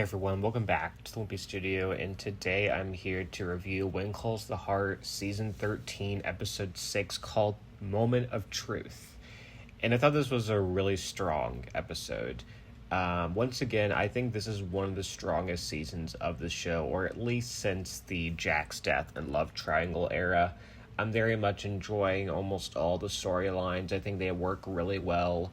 everyone, welcome back to the Wimpy Studio, and today I'm here to review When Calls the Heart, Season 13, Episode 6, called Moment of Truth. And I thought this was a really strong episode. Once again, I think this is one of the strongest seasons of the show, or at least since the Jack's death and love triangle era. I'm very much enjoying almost all the storylines. I think they work really well.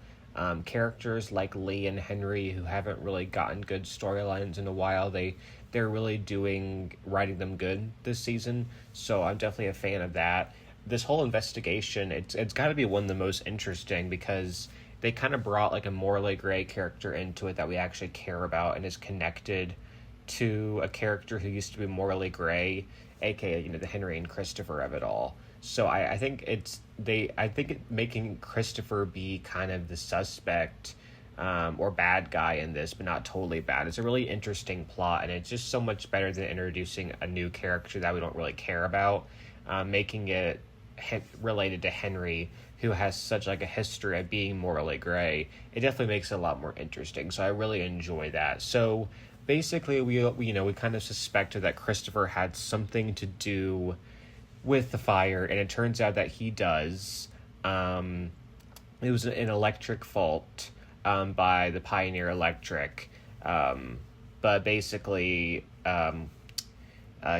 Characters like Lee and Henry, who haven't really gotten good storylines in a while, they're really writing them good this season. So I'm definitely a fan of that. This whole investigation, it's got to be one of the most interesting because they kind of brought like a morally gray character into it that we actually care about and is connected to a character who used to be morally gray, aka the Henry and Christopher of it all. So I think making Christopher be kind of the suspect or bad guy in this, but not totally bad. It's a really interesting plot, and it's just so much better than introducing a new character that we don't really care about, making it related to Henry, who has such like a history of being morally gray. It definitely makes it a lot more interesting. So I really enjoy that. So basically, we kind of suspected that Christopher had something to do with the fire, and it turns out that he does. It was an electric fault by the Pioneer Electric, but basically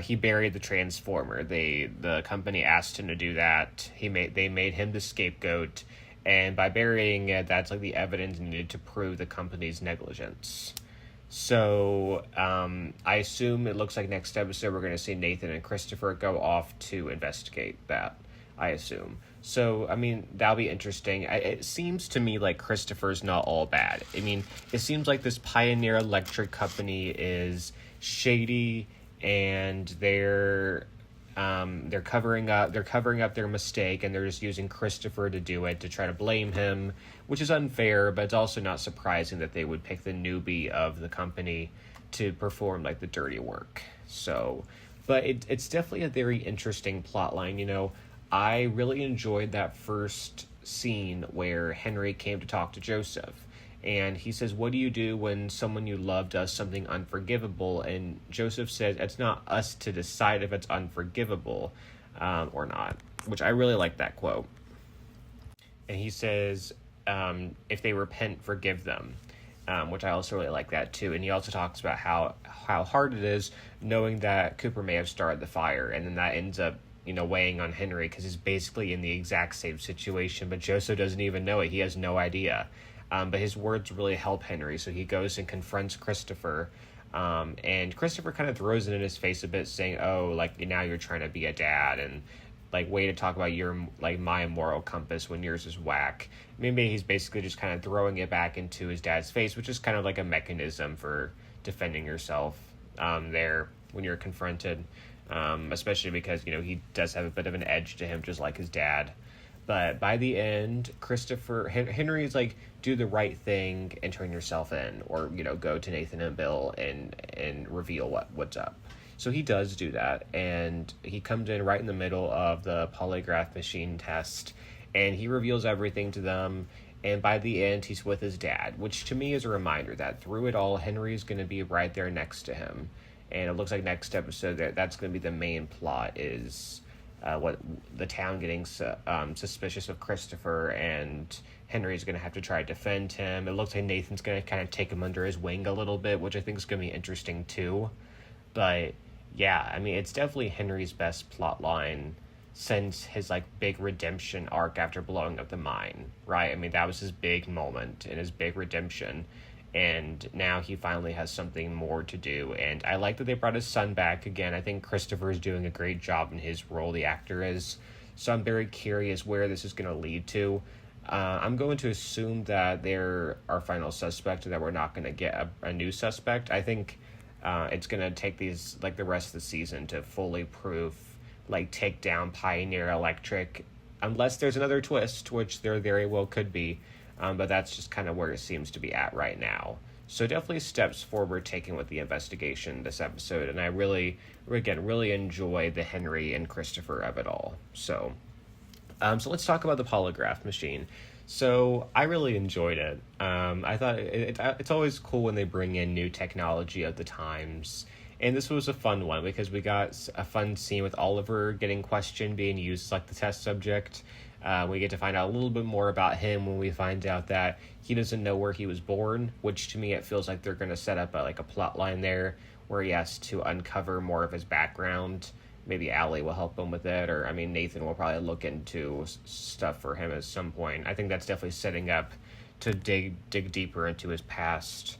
he buried the transformer. The company asked him to do that. They made him the scapegoat, and by burying it, that's like the evidence needed to prove the company's negligence. So I assume it looks like next episode we're going to see Nathan and Christopher go off to investigate that, I assume. So, I mean, that'll be interesting. It seems to me like Christopher's not all bad. I mean, it seems like this Pioneer Electric company is shady, and they're covering up their mistake, and they're just using Christopher to do it, to try to blame him, which is unfair, but it's also not surprising that they would pick the newbie of the company to perform like the dirty work. So, but it's definitely a very interesting plot line. I really enjoyed that first scene where Henry came to talk to Joseph, and he says, "What do you do when someone you love does something unforgivable?" And Joseph says, "It's not us to decide if it's unforgivable or not," which I really like that quote. And he says, "If they repent, forgive them," which I also really like that too. And he also talks about how hard it is knowing that Cooper may have started the fire, and then that ends up weighing on Henry because he's basically in the exact same situation, but Joseph doesn't even know it. He has no idea. But his words really help Henry, so he goes and confronts Christopher, and Christopher kind of throws it in his face a bit, saying, "Oh, like, now you're trying to be a dad, and like, way to talk about my moral compass when yours is whack." Maybe he's basically just kind of throwing it back into his dad's face, which is kind of like a mechanism for defending yourself there when you're confronted, especially because he does have a bit of an edge to him, just like his dad. But by the end, Henry is like, do the right thing and turn yourself in, or go to Nathan and Bill and reveal what's up. So he does do that, and he comes in right in the middle of the polygraph machine test, and he reveals everything to them. And by the end, he's with his dad, which to me is a reminder that through it all, Henry's going to be right there next to him. And it looks like next episode that's going to be the main plot, is what the town getting suspicious of Christopher, and Henry's going to have to try to defend him. It looks like Nathan's going to kind of take him under his wing a little bit, which I think is going to be interesting too. But yeah, I mean, it's definitely Henry's best plot line since his like big redemption arc after blowing up the mine, right? I mean, that was his big moment and his big redemption. And now he finally has something more to do. And I like that they brought his son back again. I think Christopher is doing a great job in his role, the actor is. So I'm very curious where this is going to lead to. I'm going to assume that they're our final suspect, and that we're not going to get a new suspect. I think it's going to take the rest of the season to fully prove, take down Pioneer Electric, unless there's another twist, which there very well could be. But that's just kind of where it seems to be at right now. So definitely steps forward taken with the investigation this episode, and I really enjoy the Henry and Christopher of it all. So let's talk about the polygraph machine. So I really enjoyed it. I thought it's always cool when they bring in new technology of the times. And this was a fun one because we got a fun scene with Oliver getting questioned, being used as like the test subject. We get to find out a little bit more about him when we find out that he doesn't know where he was born, which to me it feels like they're going to set up like a plot line there where he has to uncover more of his background. Maybe Allie will help him with it, or I mean Nathan will probably look into stuff for him at some point. I think that's definitely setting up to dig deeper into his past.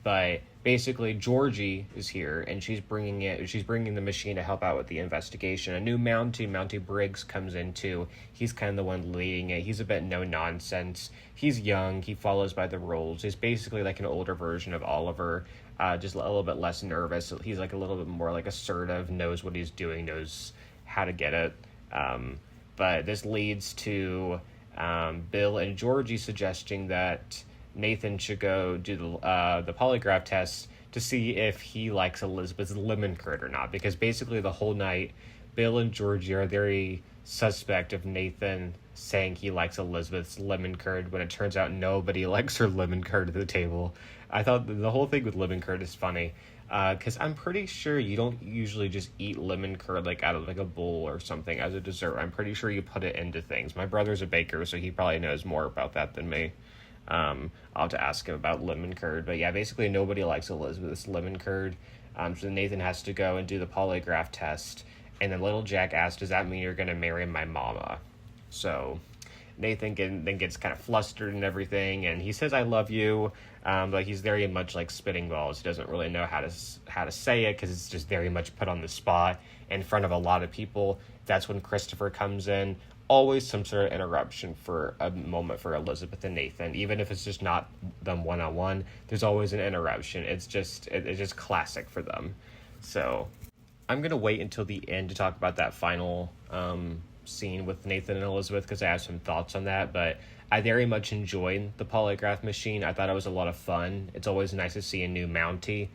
But basically, Georgie is here, and she's bringing the machine to help out with the investigation. A new Mountie Briggs, comes in too. He's kind of the one leading it. He's a bit no nonsense. He's young. He follows by the rules. He's basically like an older version of Oliver, just a little bit less nervous. He's like a little bit more like assertive, knows what he's doing, knows how to get it. But this leads to Bill and Georgie suggesting that Nathan should go do the polygraph test to see if he likes Elizabeth's lemon curd or not. Because basically the whole night, Bill and Georgie are very suspect of Nathan saying he likes Elizabeth's lemon curd when it turns out nobody likes her lemon curd at the table. I thought the whole thing with lemon curd is funny. Because I'm pretty sure you don't usually just eat lemon curd like out of like a bowl or something as a dessert. I'm pretty sure you put it into things. My brother's a baker, so he probably knows more about that than me. I'll have to ask him about lemon curd. But yeah, basically nobody likes Elizabeth's lemon curd. So Nathan has to go and do the polygraph test. And then little Jack asks, does that mean you're going to marry my mama? So Nathan then gets kind of flustered and everything. And he says, I love you. But he's very much like spitting balls. He doesn't really know how to say it because it's just very much put on the spot in front of a lot of people. That's when Christopher comes in. Always some sort of interruption for a moment for Elizabeth and Nathan, even if it's just not them one-on-one. There's always an interruption. It's just classic for them. So I'm gonna wait until the end to talk about that final scene with Nathan and Elizabeth because I have some thoughts on that. But I very much enjoyed the polygraph machine. I thought it was a lot of fun. It's always nice to see a new Mountie.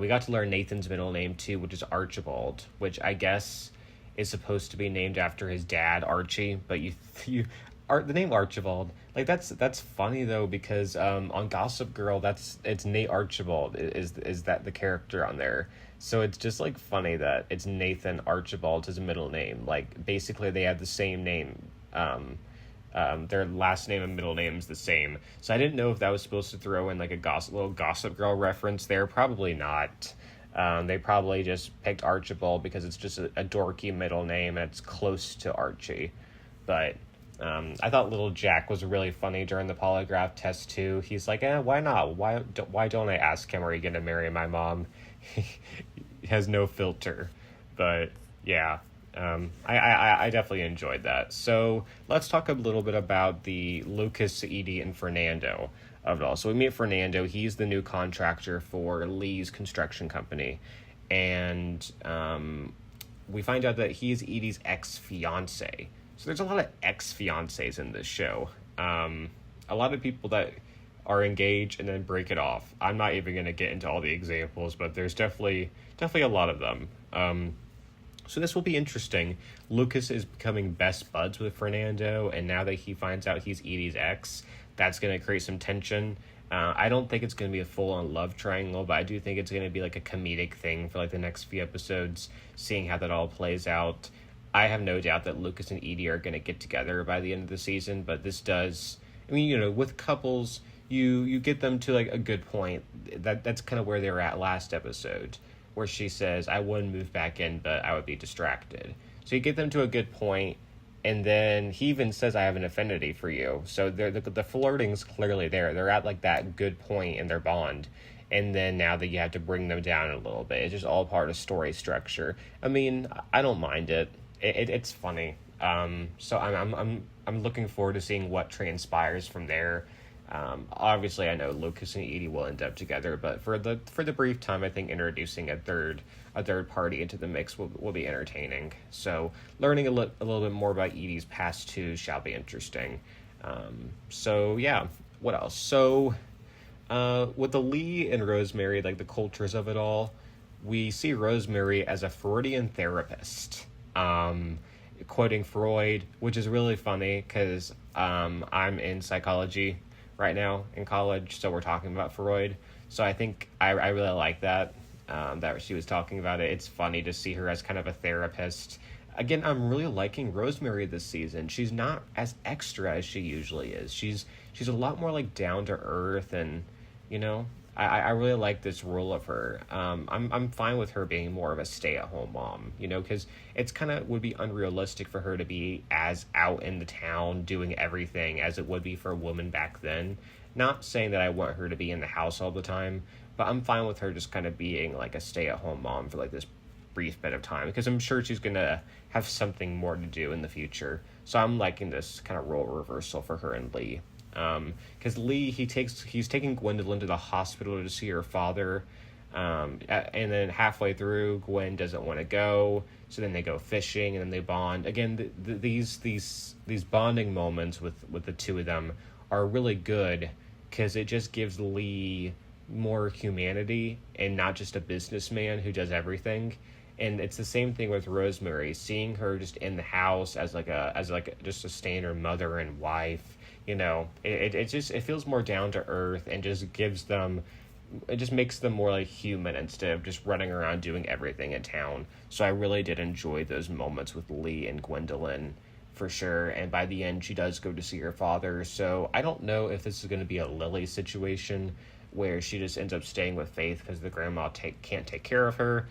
We got to learn Nathan's middle name too, which is Archibald, which I guess is supposed to be named after his dad, Archie, but the name Archibald, like that's funny though because on Gossip Girl it's Nate Archibald is that the character on there, so it's just like funny that it's Nathan Archibald his middle name. Like basically they have the same name, their last name and middle name is the same. So I didn't know if that was supposed to throw in like a little Gossip Girl reference there. Probably not. They probably just picked Archibald because it's just a dorky middle name and it's close to Archie. But I thought little Jack was really funny during the polygraph test too. He's like, why not? Why don't I ask him, are you going to marry my mom? He has no filter. But yeah, I definitely enjoyed that. So let's talk a little bit about the Lucas, Edie, and Fernando of it all. So we meet Fernando. He's the new contractor for Lee's construction company. And we find out that he's Edie's ex-fiance. So there's a lot of ex-fiancés in this show. A lot of people that are engaged and then break it off. I'm not even going to get into all the examples, but there's definitely a lot of them. So this will be interesting. Lucas is becoming best buds with Fernando, and now that he finds out he's Edie's ex, that's going to create some tension. I don't think it's going to be a full-on love triangle, but I do think it's going to be like a comedic thing for like the next few episodes, seeing how that all plays out. I have no doubt that Lucas and Edie are going to get together by the end of the season, but this does... I mean, you know, with couples, you get them to like a good point. That's kind of where they were at last episode, where she says, I wouldn't move back in, but I would be distracted. So you get them to a good point, and then he even says, I have an affinity for you. So the flirting's clearly there. They're at like that good point in their bond. And then now that you have to bring them down a little bit, it's just all part of story structure. I mean, I don't mind it. It's funny. So I'm looking forward to seeing what transpires from there. Obviously, I know Lucas and Edie will end up together, but for the brief time, I think introducing a third party into the mix will be entertaining. So learning a little bit more about Edie's past too shall be interesting. So yeah, what else? So with the Lee and Rosemary, like the cultures of it all, we see Rosemary as a Freudian therapist. quoting Freud, which is really funny because I'm in psychology right now in college, so we're talking about Freud. So I think I really like that, that she was talking about it. It's funny to see her as kind of a therapist. Again, I'm really liking Rosemary this season. She's not as extra as she usually is. She's a lot more like down to earth, and you know, I really like this role of her. I'm fine with her being more of a stay-at-home mom, you know, because it's kind of would be unrealistic for her to be as out in the town doing everything as it would be for a woman back then. Not saying that I want her to be in the house all the time, but I'm fine with her just kind of being like a stay-at-home mom for like this brief bit of time, because I'm sure she's gonna have something more to do in the future. So I'm liking this kind of role reversal for her and Lee. Because Lee, he's taking Gwendolyn to the hospital to see her father, and then halfway through, Gwen doesn't want to go, so then they go fishing, and then they bond again. These bonding moments with the two of them are really good, because it just gives Lee more humanity and not just a businessman who does everything. And it's the same thing with Rosemary, seeing her just in the house as just a standard mother and wife. You know, it feels more down to earth, and just it just makes them more like human instead of just running around doing everything in town. So I really did enjoy those moments with Lee and Gwendolyn for sure. And by the end, she does go to see her father. So I don't know if this is going to be a Lily situation where she just ends up staying with Faith because the grandma can't take care of her,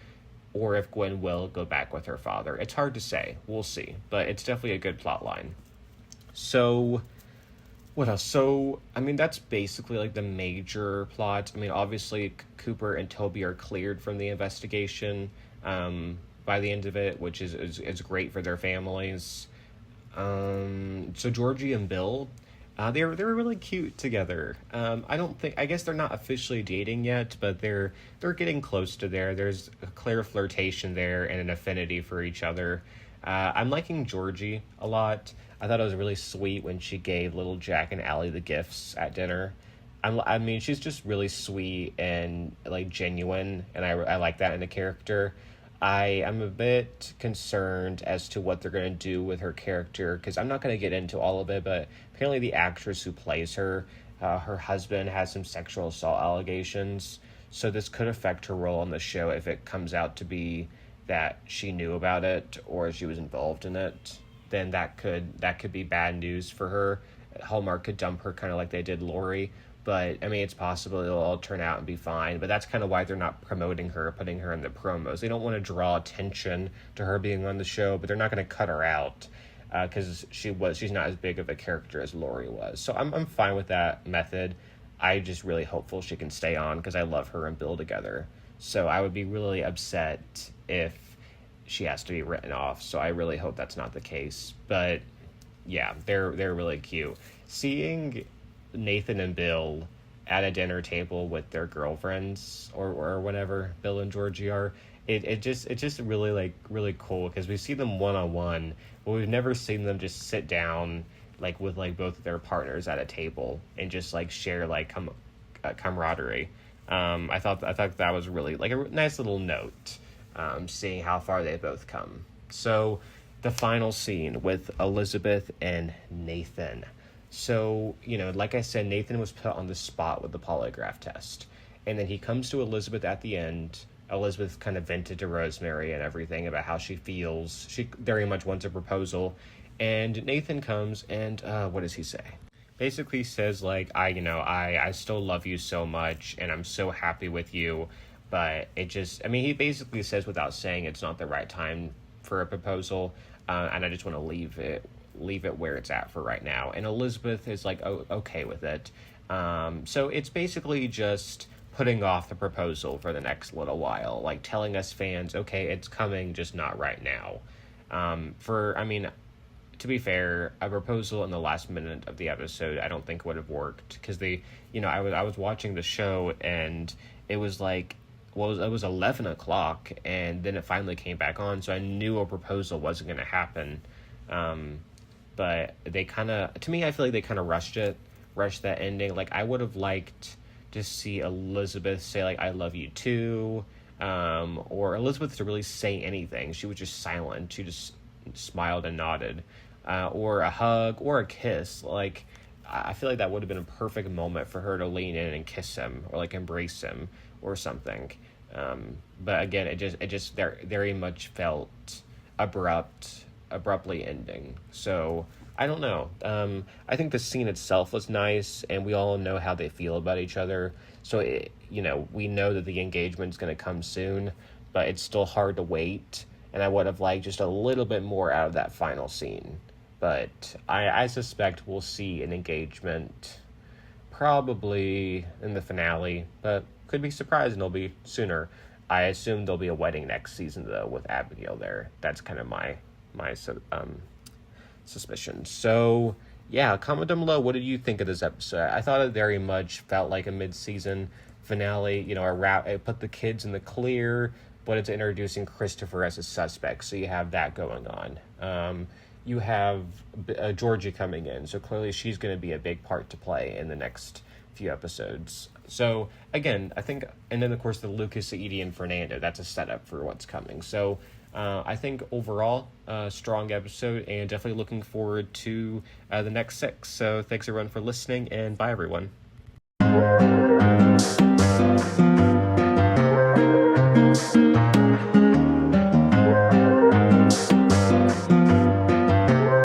or if Gwen will go back with her father. It's hard to say. We'll see. But it's definitely a good plot line. So what else? So, I mean, that's basically like the major plot. I mean, obviously, Cooper and Toby are cleared from the investigation by the end of it, which is great for their families. So Georgie and Bill, they were really cute together. I guess they're not officially dating yet, but they're getting close to there. There's a clear flirtation there and an affinity for each other. I'm liking Georgie a lot. I thought it was really sweet when she gave little Jack and Allie the gifts at dinner. I mean, she's just really sweet and like genuine, and I like that in a character. I am a bit concerned as to what they're going to do with her character, because I'm not going to get into all of it, but apparently the actress who plays her husband has some sexual assault allegations, so this could affect her role on the show if it comes out to be that she knew about it or she was involved in it. Then that could be bad news for her. Hallmark could dump her kind of like they did Lori. But, I mean, it's possible it'll all turn out and be fine. But that's kind of why they're not promoting her, putting her in the promos. They don't want to draw attention to her being on the show, but they're not going to cut her out because she's not as big of a character as Lori was. So I'm fine with that method. I'm just really hopeful she can stay on because I love her and Bill together. So I would be really upset if she has to be written off. So I really hope that's not the case. But yeah, they're really cute. Seeing Nathan and Bill at a dinner table with their girlfriends or whatever Bill and Georgie are, it's just really cool because we see them one-on-one, but we've never seen them just sit down like with like both of their partners at a table and just like share like camaraderie. I thought that was really like a nice little note, seeing how far they both come. So the final scene with Elizabeth and Nathan. So, you know, like I said, Nathan was put on the spot with the polygraph test. And then he comes to Elizabeth at the end. Elizabeth kind of vented to Rosemary and everything about how she feels. She very much wants a proposal. And Nathan comes and, what does he say? Basically says, like, I still love you so much and I'm so happy with you. But he basically says without saying it's not the right time for a proposal. And I just want to leave it where it's at for right now. And Elizabeth is like, okay with it. So it's basically just putting off the proposal for the next little while, like telling us fans, okay, it's coming, just not right now. To be fair, a proposal in the last minute of the episode, I don't think would have worked because I was watching the show and it was like, it was 11 o'clock and then it finally came back on. So I knew a proposal wasn't going to happen. But they to me, I feel like they kind of rushed that ending. Like, I would have liked to see Elizabeth say, like, I love you too, or Elizabeth to really say anything. She was just silent. She just smiled and nodded, or a hug or a kiss. Like, I feel like that would have been a perfect moment for her to lean in and kiss him or like embrace him or something. But again, it just very much felt abruptly ending. So I don't know. I think the scene itself was nice, and we all know how they feel about each other. So we know that the engagement's going to come soon, but it's still hard to wait. And I would have liked just a little bit more out of that final scene. But I suspect we'll see an engagement probably in the finale, but could be surprised and it'll be sooner. I assume there'll be a wedding next season though with Abigail there. That's kind of my suspicion. So yeah, comment down below. What did you think of this episode? I thought it very much felt like a mid-season finale. It put the kids in the clear, but it's introducing Christopher as a suspect. So you have that going on. You have Georgie coming in, so clearly she's going to be a big part to play in the next few episodes. So again, I think, and then of course the Lucas, Edie, and Fernando, that's a setup for what's coming. So I think overall, strong episode, and definitely looking forward to the next 6. So thanks everyone for listening, and bye everyone.